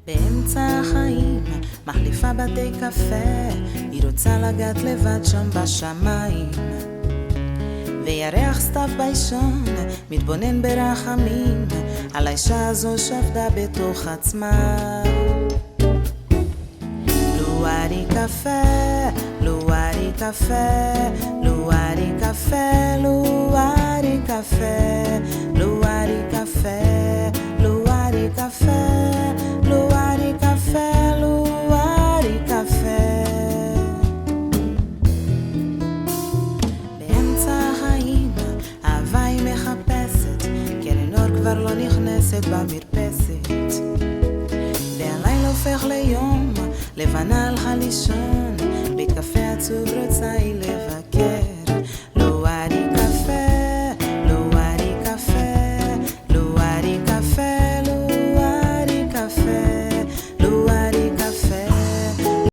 באמצע החיים, מחליפה בתי קפה, היא רוצה לגעת לבד שם בשמיים. וירח סתיו בישון, מתבונן ברחמים, על האישה הזו שבדה בתוך עצמה. לוארי קפה, לוארי קפה, לוארי קפה, לוארי קפה, לוארי קפה, לוארי קפה, לוארי קפה, לוארי קפה. באמצע החיים, אהבה היא מחפשת, קרן אור כבר לא נכנסת במרפסת. והלילה הופך ליום, לבנה הלכה לישון, בית קפה עצוב רוצה היא לבקר.